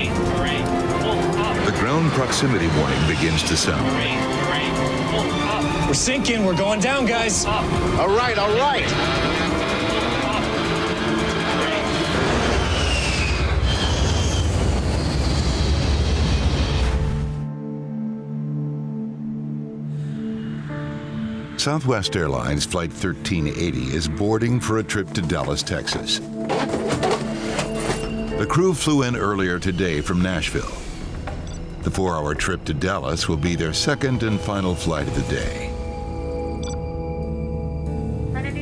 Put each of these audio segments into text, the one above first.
The ground proximity warning begins to sound. We're sinking. We're going down, guys. All right, all right. Southwest Airlines Flight 1380 is boarding for a trip to Dallas, Texas. The crew flew in earlier today from Nashville. The 4-hour trip to Dallas will be their second and final flight of the day.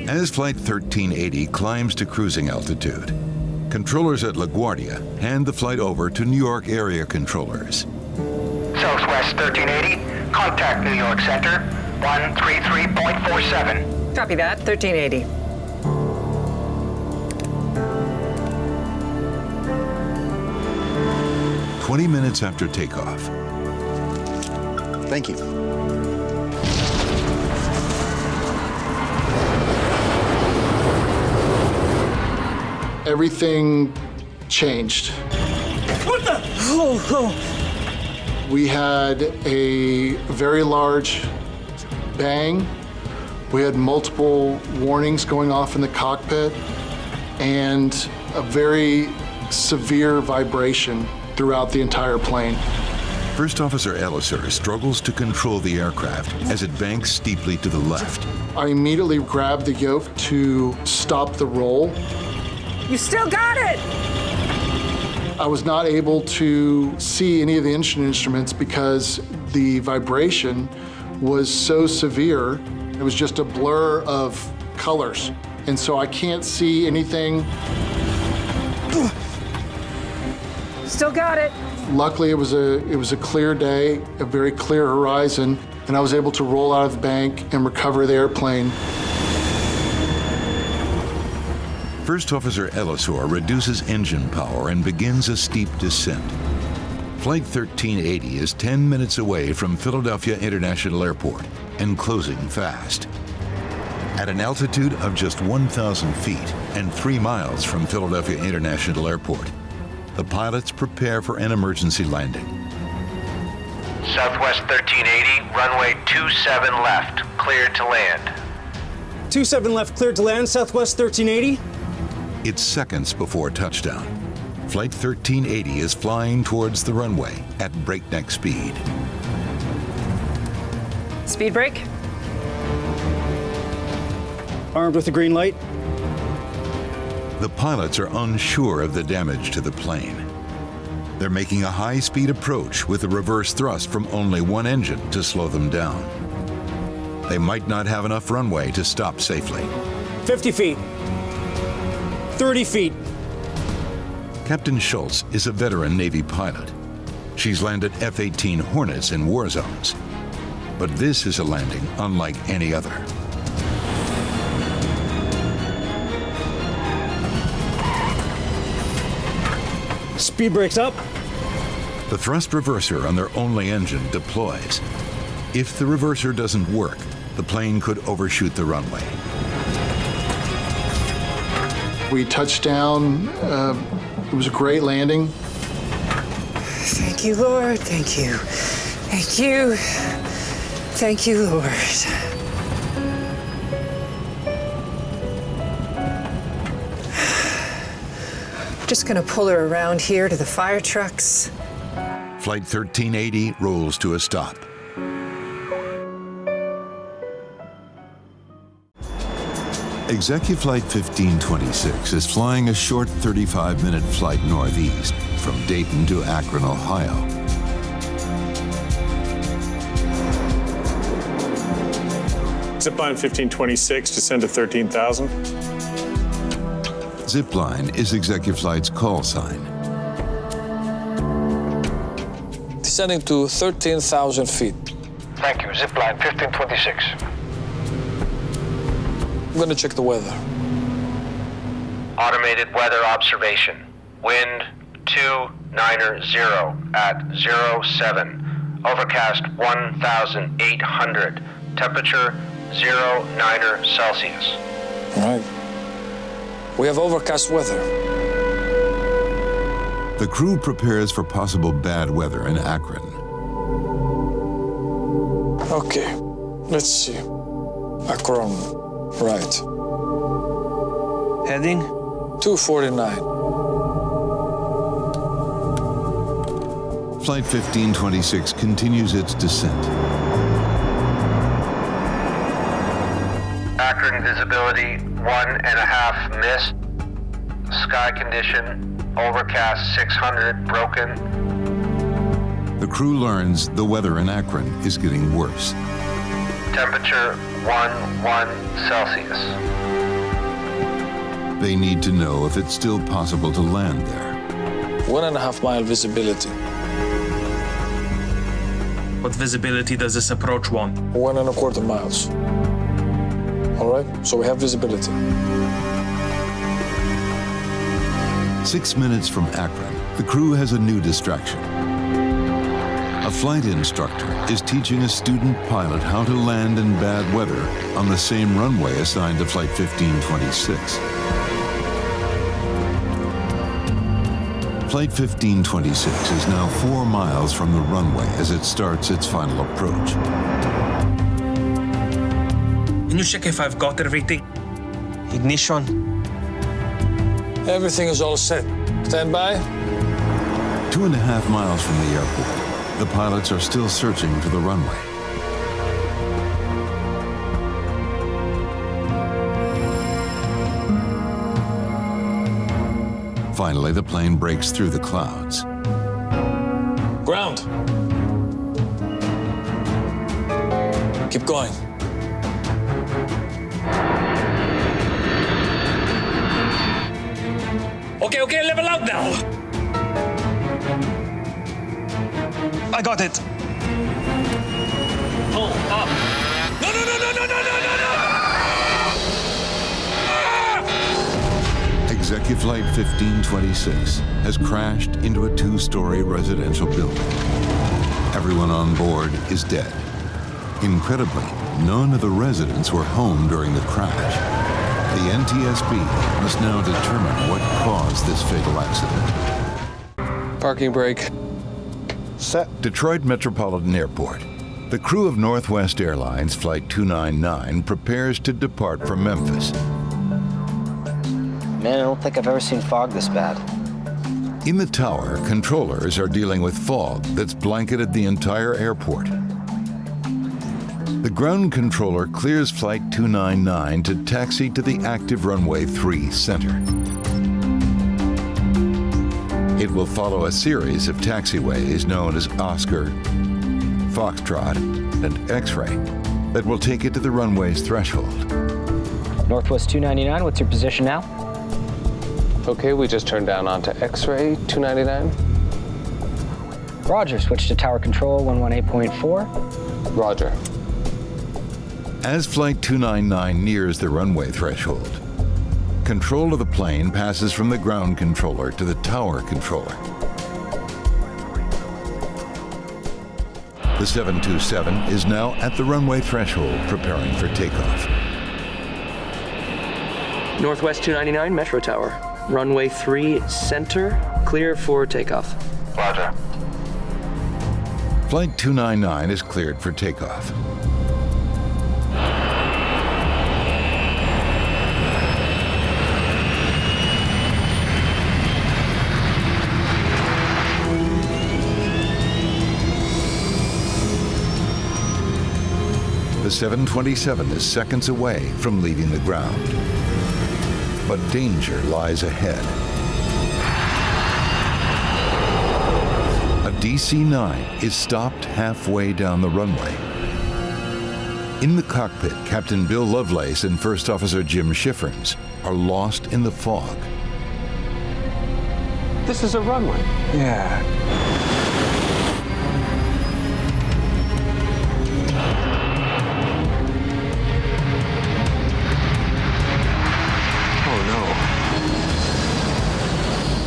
As Flight 1380 climbs to cruising altitude, controllers at LaGuardia hand the flight over to New York area controllers. Southwest 1380, contact New York Center, 133.47. Copy that, 1380. "20 minutes after takeoff, Thank you. Everything changed. What the? Oh. We had a very large bang. We had multiple warnings going off in the cockpit and a very severe vibration throughout the entire plane. First Officer Ellisor struggles to control the aircraft as it banks steeply to the left. I immediately grabbed the yoke to stop the roll. You still got it! I was not able to see any of the engine instruments because the vibration was so severe. It was just a blur of colors. And so I can't see anything. Still got it. Luckily, it was a clear day, a very clear horizon, and I was able to roll out of the bank and recover the airplane. First Officer Ellisor reduces engine power and begins a steep descent. Flight 1380 is 10 minutes away from Philadelphia International Airport and closing fast. At an altitude of just 1,000 feet and 3 miles from Philadelphia International Airport, the pilots prepare for an emergency landing. Southwest 1380, runway 27 left, cleared to land. 27 left, cleared to land, Southwest 1380. It's seconds before touchdown. Flight 1380 is flying towards the runway at breakneck speed. Speed brake. Armed with a green light. The pilots are unsure of the damage to the plane. They're making a high-speed approach with a reverse thrust from only one engine to slow them down. They might not have enough runway to stop safely. 50 feet. 30 feet. Captain Schultz is a veteran Navy pilot. She's landed F-18 Hornets in war zones. But this is a landing unlike any other. Speed brakes up. The thrust reverser on their only engine deploys. If the reverser doesn't work, the plane could overshoot the runway. We touched down. It was a great landing. Thank you, Lord. Thank you. Thank you. Thank you, Lord. Just gonna pull her around here to the fire trucks. Flight 1380 rolls to a stop. Executive Flight 1526 is flying a short 35-minute flight northeast from Dayton to Akron, Ohio. Zipline 1526, descend to 13,000. Zipline is Executive Flight's call sign. Descending to 13,000 feet. Thank you, Zipline 1526. I'm gonna check the weather. Automated weather observation. Wind 290 at 07. Overcast 1,800. Temperature 090 Celsius. All right. We have overcast weather. The crew prepares for possible bad weather in Akron. Okay, let's see. Akron, right. Heading? 249. Flight 1526 continues its descent. Akron visibility 1.5 mist. Sky condition overcast 600 broken. The crew learns the weather in Akron is getting worse. Temperature 1 Celsius. They need to know if it's still possible to land there. 1.5 mile visibility. What visibility does this approach want? 1.25 miles. All right, so we have visibility. 6 minutes from Akron, the crew has a new distraction. A flight instructor is teaching a student pilot how to land in bad weather on the same runway assigned to Flight 1526. Flight 1526 is now 4 miles from the runway as it starts its final approach. Can you check if I've got everything? Ignition. Everything is all set. Stand by. 2.5 miles from the airport, the pilots are still searching for the runway. Finally, the plane breaks through the clouds. Ground. Keep going. Okay, level out now. I got it. Pull up. No! Executive Flight 1526 has crashed into a 2-story residential building. Everyone on board is dead. Incredibly, none of the residents were home during the crash. The NTSB must now determine what caused this fatal accident. Parking brake. Set. Detroit Metropolitan Airport. The crew of Northwest Airlines Flight 299 prepares to depart for Memphis. Man, I don't think I've ever seen fog this bad. In the tower, controllers are dealing with fog that's blanketed the entire airport. The ground controller clears Flight 299 to taxi to the active runway 3 center. It will follow a series of taxiways known as Oscar, Foxtrot, and X-Ray that will take it to the runway's threshold. Northwest 299, what's your position now? Okay, we just turned down onto X-Ray 299. Roger, switch to tower control 118.4. Roger. As Flight 299 nears the runway threshold, control of the plane passes from the ground controller to the tower controller. The 727 is now at the runway threshold preparing for takeoff. Northwest 299, Metro Tower. Runway 3 center, clear for takeoff. Roger. Flight 299 is cleared for takeoff. The 727 is seconds away from leaving the ground. But danger lies ahead. A DC-9 is stopped halfway down the runway. In the cockpit, Captain Bill Lovelace and First Officer Jim Schifferns are lost in the fog. This is a runway. Yeah.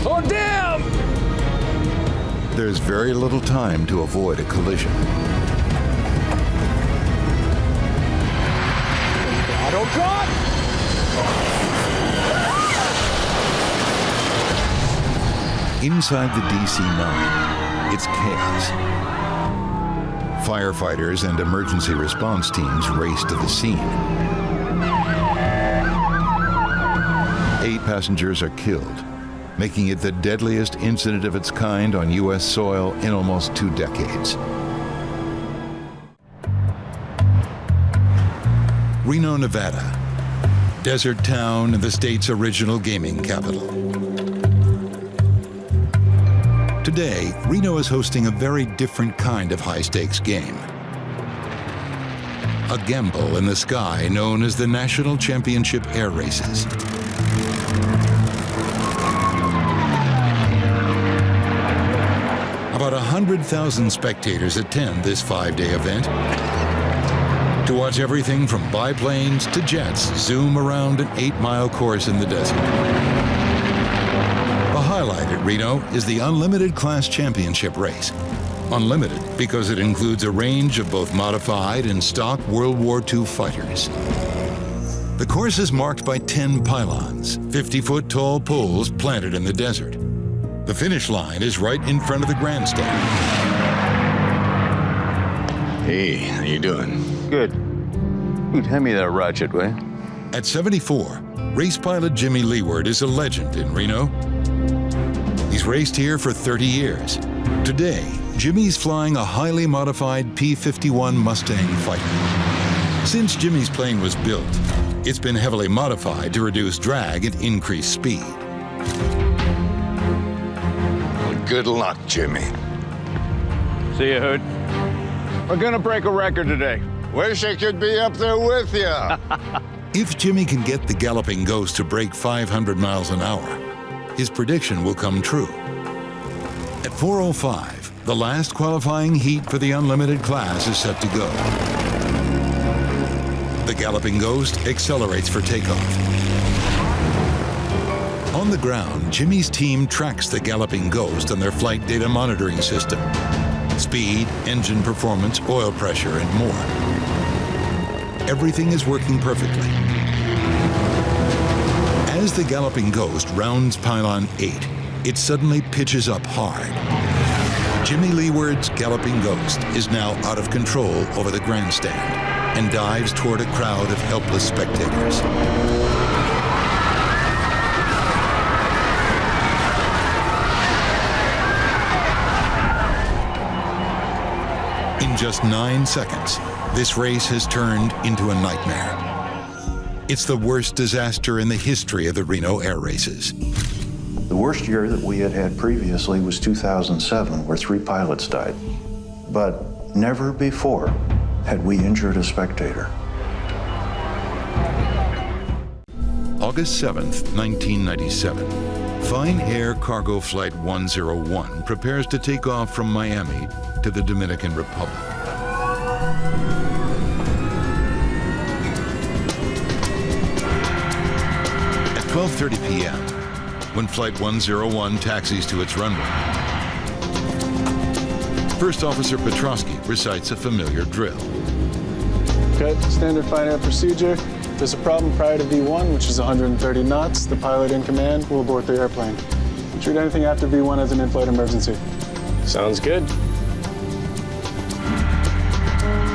Oh, damn! There's very little time to avoid a collision. Auto cut! Inside the DC-9, it's chaos. Firefighters and emergency response teams race to the scene. 8 passengers are killed, making it the deadliest incident of its kind on U.S. soil in almost 2 decades. Reno, Nevada, desert town and the state's original gaming capital. Today, Reno is hosting a very different kind of high-stakes game. A gamble in the sky known as the National Championship Air Races. About 100,000 spectators attend this 5-day event to watch everything from biplanes to jets zoom around an 8-mile course in the desert. The highlight at Reno is the Unlimited Class Championship race. Unlimited because it includes a range of both modified and stock World War II fighters. The course is marked by 10 pylons, 50-foot tall poles planted in the desert. The finish line is right in front of the grandstand. Hey, how you doing? Good. Ooh, hand me that ratchet, will you? At 74, race pilot Jimmy Leeward is a legend in Reno. He's raced here for 30 years. Today, Jimmy's flying a highly modified P-51 Mustang fighter. Since Jimmy's plane was built, it's been heavily modified to reduce drag and increase speed. Good luck, Jimmy. See you, Hood. We're gonna break a record today. Wish I could be up there with you. If Jimmy can get the Galloping Ghost to break 500 miles an hour, his prediction will come true. At 4:05, the last qualifying heat for the Unlimited class is set to go. The Galloping Ghost accelerates for takeoff. On the ground, Jimmy's team tracks the Galloping Ghost on their flight data monitoring system. Speed, engine performance, oil pressure, and more. Everything is working perfectly. As the Galloping Ghost rounds pylon 8, it suddenly pitches up hard. Jimmy Leeward's Galloping Ghost is now out of control over the grandstand and dives toward a crowd of helpless spectators. In just 9 seconds, this race has turned into a nightmare. It's the worst disaster in the history of the Reno Air Races. The worst year that we had had previously was 2007, where 3 pilots died. But never before had we injured a spectator. August 7th, 1997. Fine Air Cargo Flight 101 prepares to take off from Miami to the Dominican Republic. At 12:30 p.m., when Flight 101 taxis to its runway, First Officer Petrosky recites a familiar drill. Okay, standard Fine Air procedure. If there's a problem prior to V1, which is 130 knots, the pilot in command will abort the airplane. Treat anything after V1 as an in-flight emergency. Sounds good.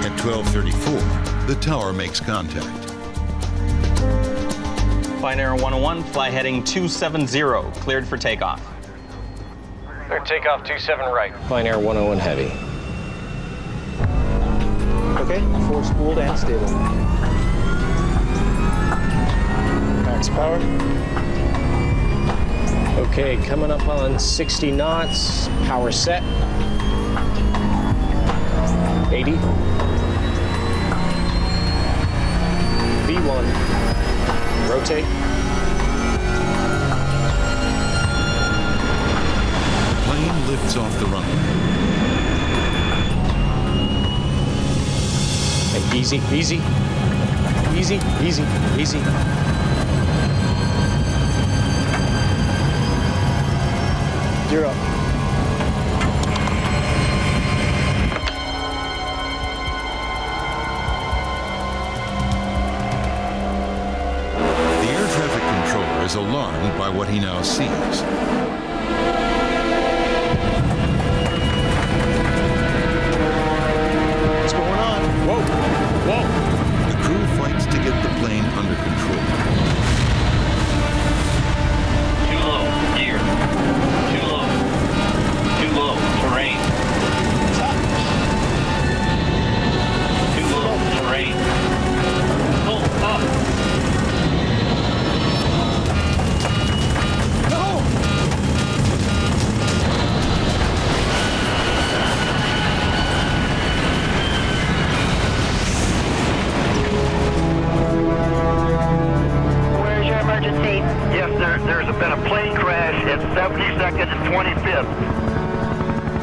At 12:34, the tower makes contact. Fine Air 101, fly heading 270, cleared for takeoff. Clear takeoff 27 right. Fine Air 101 heavy. Okay, 4 spooled and stable. Max power. Okay, coming up on 60 knots, power set. 80. V1, rotate. The plane lifts off the runway. Easy, easy, easy, easy, easy. You're up. The air traffic controller is alarmed by what he now sees.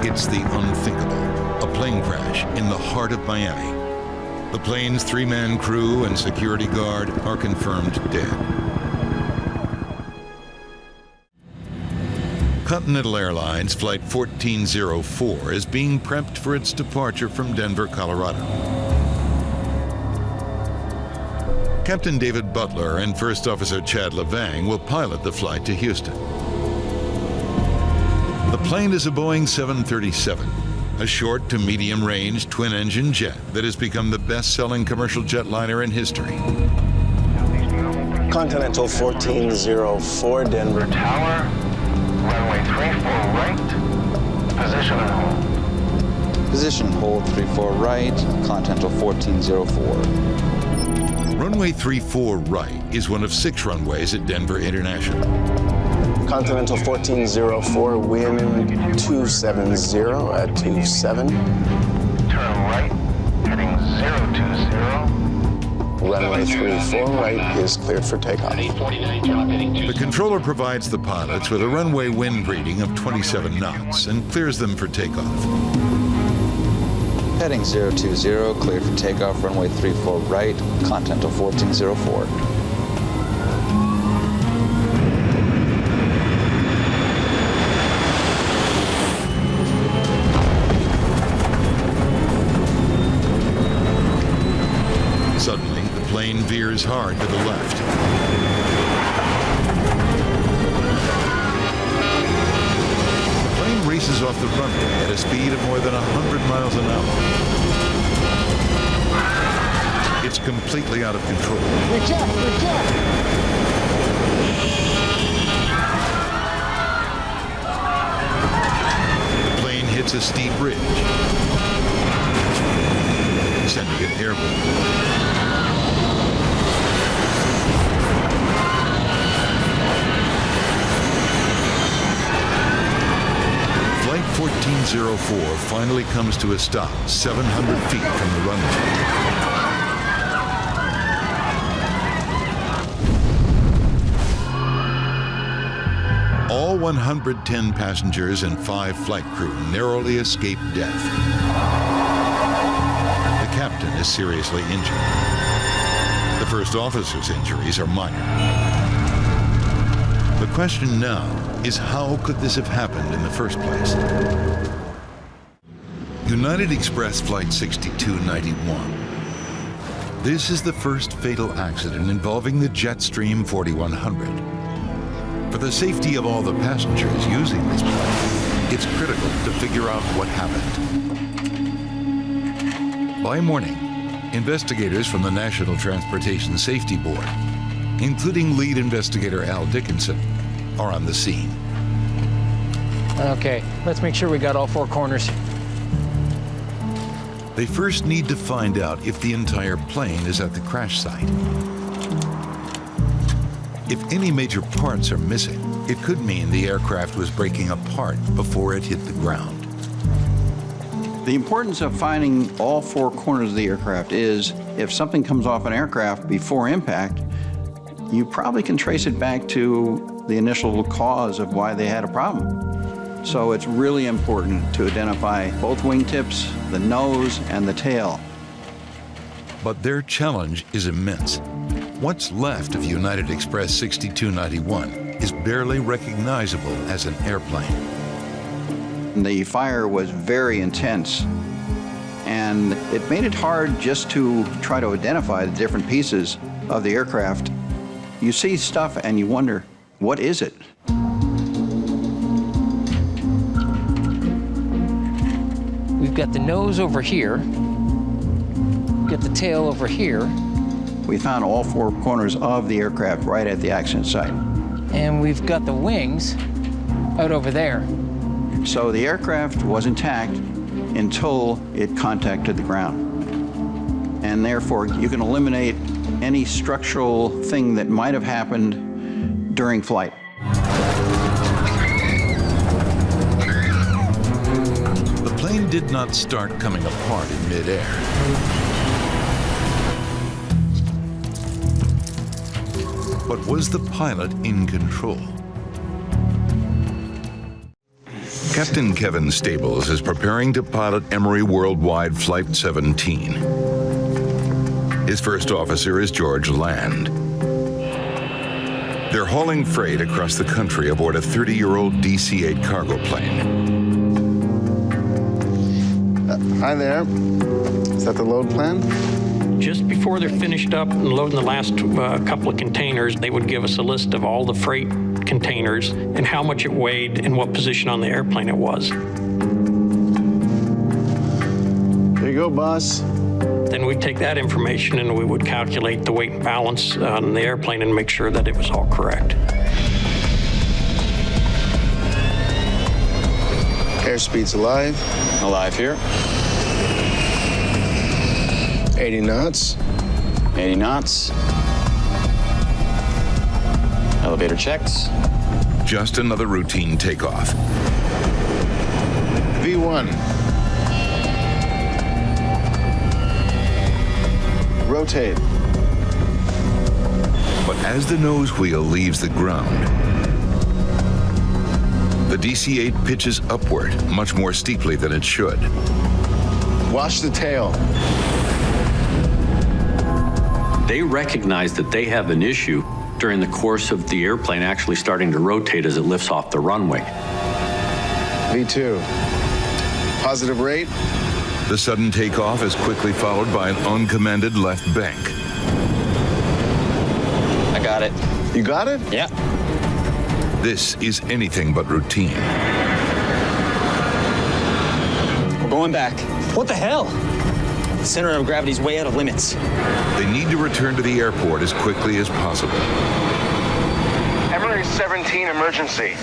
It's the unthinkable, a plane crash in the heart of Miami. The plane's three-man crew and security guard are confirmed dead. Continental Airlines Flight 1404 is being prepped for its departure from Denver, Colorado. Captain David Butler and First Officer Chad Levang will pilot the flight to Houston. The plane is a Boeing 737, a short to medium-range twin-engine jet that has become the best-selling commercial jetliner in history. Continental 1404, Denver Tower, runway 34 right, position and hold. Position and hold 34 right, Continental 1404. Runway 34 right is one of 6 runways at Denver International. Continental 1404, wind 270 at 27. Turn right, heading 020. Runway 34 right is cleared for takeoff. The controller provides the pilots with a runway wind reading of 27 knots and clears them for takeoff. Heading 020, cleared for takeoff, runway 34 right, Continental 1404. Suddenly, the plane veers hard to the left. The plane races off the runway at a speed of more than 100 miles an hour. It's completely out of control. Reject! The plane hits a steep ridge, sending it airborne. Flight 1404 finally comes to a stop 700 feet from the runway. All 110 passengers and 5 flight crew narrowly escaped death. The captain is seriously injured. The first officer's injuries are minor. The question now is, how could this have happened in the first place? United Express Flight 6291. This is the first fatal accident involving the Jetstream 4100. For the safety of all the passengers using this plane, it's critical to figure out what happened. By morning, investigators from the National Transportation Safety Board, including lead investigator Al Dickinson, are on the scene. Okay, let's make sure we got all 4 corners. They first need to find out if the entire plane is at the crash site. If any major parts are missing, it could mean the aircraft was breaking apart before it hit the ground. The importance of finding all 4 corners of the aircraft is, if something comes off an aircraft before impact, you probably can trace it back to the initial cause of why they had a problem. So it's really important to identify both wingtips, the nose, and the tail. But their challenge is immense. What's left of United Express 6291 is barely recognizable as an airplane. The fire was very intense, and it made it hard just to try to identify the different pieces of the aircraft. You see stuff and you wonder, what is it? We've got the nose over here. We've got the tail over here. We found all 4 corners of the aircraft right at the accident site. And we've got the wings out over there. So the aircraft was intact until it contacted the ground. And therefore, you can eliminate any structural thing that might have happened during flight. The plane did not start coming apart in midair. But was the pilot in control? Captain Kevin Stables is preparing to pilot Emory Worldwide Flight 17. His first officer is George Land. They're hauling freight across the country aboard a 30-year-old DC-8 cargo plane. Hi there. Is that the load plan? Just before they're finished up and loading the last couple of containers, they would give us a list of all the freight containers and how much it weighed and what position on the airplane it was. There you go, boss. Then we'd take that information and we would calculate the weight and balance on the airplane and make sure that it was all correct. Airspeed's alive. Alive here. 80 knots. 80 knots. Elevator checks. Just another routine takeoff. V1. Rotate. But as the nose wheel leaves the ground, the DC-8 pitches upward much more steeply than it should. Watch the tail. They recognize that they have an issue during the course of the airplane actually starting to rotate as it lifts off the runway. V2. Positive rate. The sudden takeoff is quickly followed by an uncommanded left bank. I got it. You got it? Yeah. This is anything but routine. We're going back. What the hell? The center of gravity's way out of limits. They need to return to the airport as quickly as possible. Emory 17 emergency.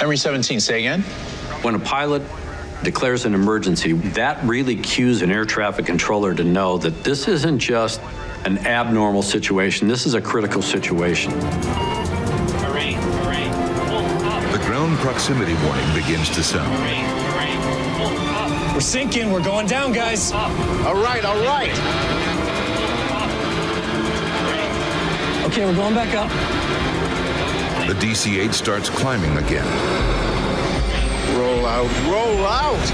Emory 17, say again? When a pilot declares an emergency, that really cues an air traffic controller to know that this isn't just an abnormal situation, this is a critical situation. The ground proximity warning begins to sound. We're sinking. We're going down, guys. All right, all right. Okay, we're going back up. The DC-8 starts climbing again. Roll out, roll out.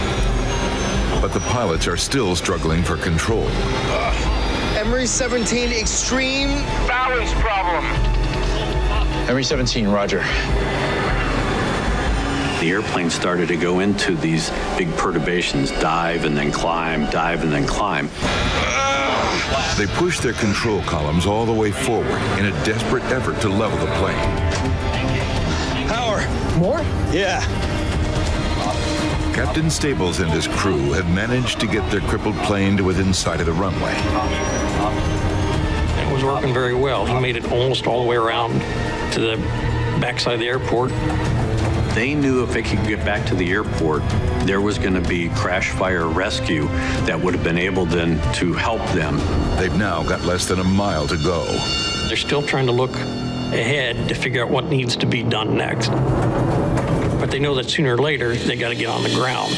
But the pilots are still struggling for control. Emory 17 extreme Balance problem. Emory 17, roger. The airplane started to go into these big perturbations, dive and then climb, dive and then climb. They push their control columns all the way forward in a desperate effort to level the plane. Power. More? Yeah. Captain Stables and his crew have managed to get their crippled plane to within sight of the runway. It was working very well. He made it almost all the way around to the backside of the airport. They knew if they could get back to the airport, there was going to be crash fire rescue that would have been able then to help them. They've now got less than a mile to go. They're still trying to look ahead to figure out what needs to be done next. But they know that sooner or later, they got to get on the ground.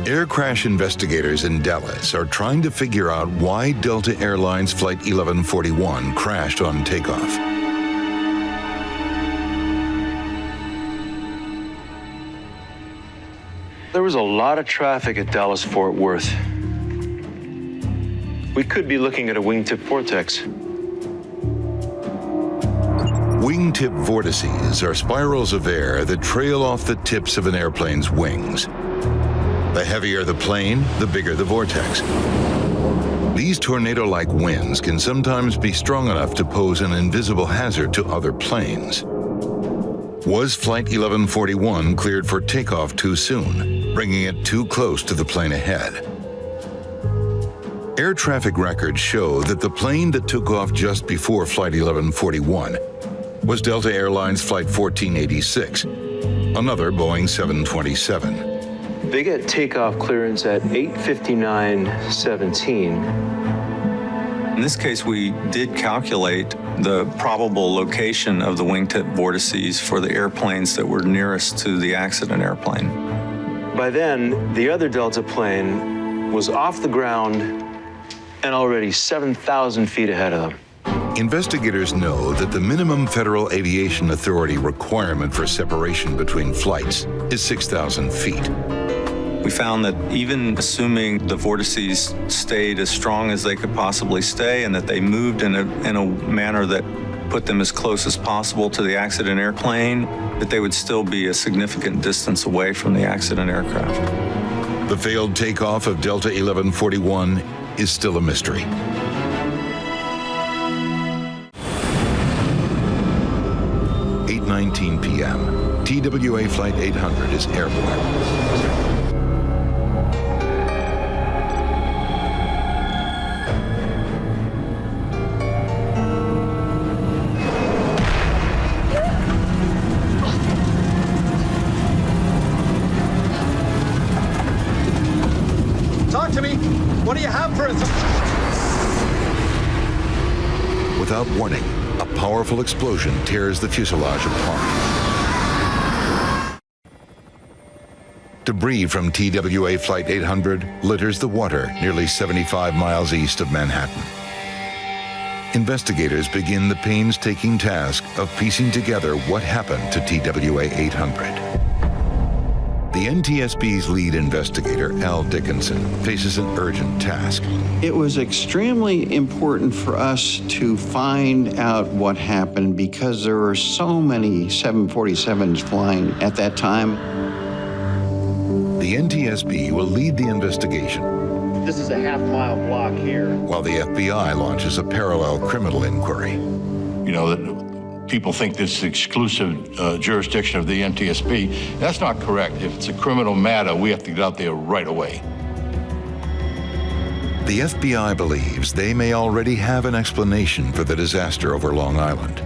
Air crash investigators in Dallas are trying to figure out why Delta Airlines Flight 1141 crashed on takeoff. There was a lot of traffic at Dallas-Fort Worth. We could be looking at a wingtip vortex. Wingtip vortices are spirals of air that trail off the tips of an airplane's wings. The heavier the plane, the bigger the vortex. These tornado-like winds can sometimes be strong enough to pose an invisible hazard to other planes. Was Flight 1141 cleared for takeoff too soon, bringing it too close to the plane ahead? Air traffic records show that the plane that took off just before Flight 1141 was Delta Airlines Flight 1486, another Boeing 727. They get takeoff clearance at 8:59:17. In this case, we did calculate the probable location of the wingtip vortices for the airplanes that were nearest to the accident airplane. By then, the other Delta plane was off the ground and already 7,000 feet ahead of them. Investigators know that the minimum Federal Aviation Authority requirement for separation between flights is 6,000 feet. We found that even assuming the vortices stayed as strong as they could possibly stay and that they moved in a manner that put them as close as possible to the accident airplane, that they would still be a significant distance away from the accident aircraft. The failed takeoff of Delta 1141 is still a mystery. At 8:19 p.m., TWA Flight 800 is airborne. Talk to me. What do you have for us? Without warning, a powerful explosion tears the fuselage apart. Debris from TWA Flight 800 litters the water nearly 75 miles east of Manhattan. Investigators begin the painstaking task of piecing together what happened to TWA 800. The NTSB's lead investigator, Al Dickinson, faces an urgent task. It was extremely important for us to find out what happened because there were so many 747s flying at that time. The NTSB will lead the investigation, This is a half-mile block here. while the FBI launches a parallel criminal inquiry. You know, that people think this is exclusive jurisdiction of the NTSB. That's not correct. If it's a criminal matter, we have to get out there right away. The FBI believes they may already have an explanation for the disaster over Long Island.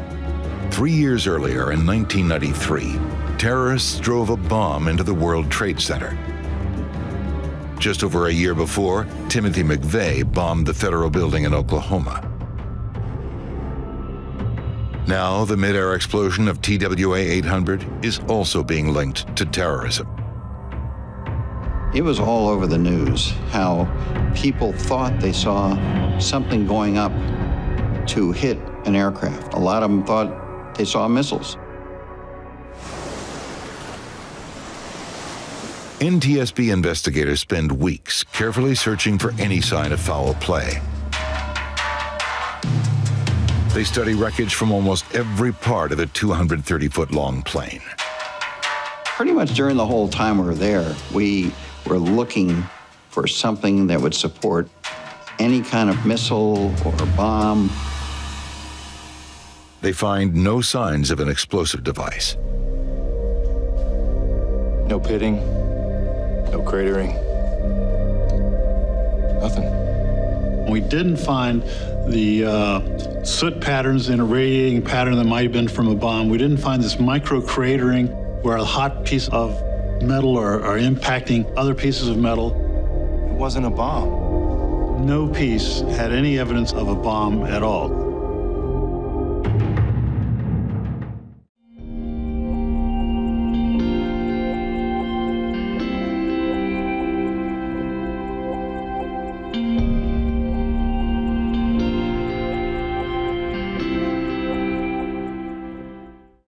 3 years earlier, in 1993, terrorists drove a bomb into the World Trade Center. Just over a year before, Timothy McVeigh bombed the Federal Building in Oklahoma. Now, the mid-air explosion of TWA 800 is also being linked to terrorism. It was all over the news how people thought they saw something going up to hit an aircraft. A lot of them thought they saw missiles. NTSB investigators spend weeks carefully searching for any sign of foul play. They study wreckage from almost every part of the 230-foot-long plane. Pretty much during the whole time we were there, we were looking for something that would support any kind of missile or bomb. They find no signs of an explosive device. No pitting, no cratering, nothing. We didn't find the soot patterns in a radiating pattern that might have been from a bomb. We didn't find this micro cratering where a hot piece of metal are impacting other pieces of metal. It wasn't a bomb. No piece had any evidence of a bomb at all.